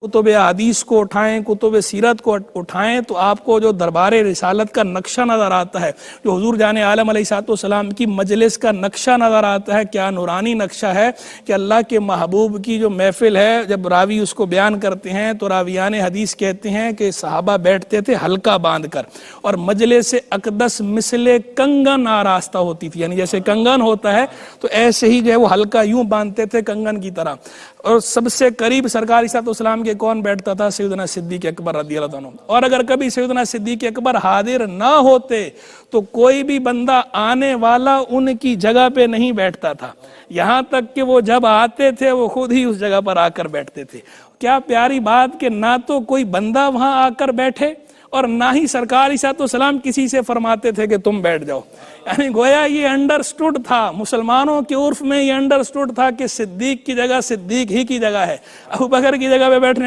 कुतुब हदीस को उठाएं, कुतुब सीरत को उठाएं तो आपको जो दरबार रिसालत का नक्शा नज़र आता है, जो हुजूर जाने आलम अलैहिस्सलाम की मजलिस का नक्शा नज़र आता है। क्या नूरानी नक्शा है कि अल्लाह के महबूब की जो महफिल है, जब रावी उसको बयान करते हैं तो रावियान हदीस कहते हैं कि सहाबा बैठते थे हल्का बांध कर, और मजलिस अक़दस मिसले कंगन आरास्ता होती थी, यानी जैसे कंगन होता है तो ऐसे ही जो है वो हल्का यूं बांधते थे कंगन की तरह। और सबसे करीब सरकार इस्लाम के कौन बैठता था? सैयदना सिद्दीक़ अकबर रज़ियल्लाहु अन्हु। और अगर कभी सैयदना सिद्दीक़ अकबर हाजिर ना होते तो कोई भी बंदा आने वाला उनकी जगह पे नहीं बैठता था, यहाँ तक कि वो जब आते थे वो खुद ही उस जगह पर आकर बैठते थे। क्या प्यारी बात कि ना तो कोई बंदा वहां आकर बैठे और ना ही सरकार सलाम किसी से फरमाते थे कि तुम बैठ जाओ। यानी गोया ये अंडरस्टूड था, मुसलमानों के उर्फ में ये अंडरस्टूड था कि सिद्दीक की जगह सिद्दीक ही की जगह है, अबू बकर की जगह पे बैठने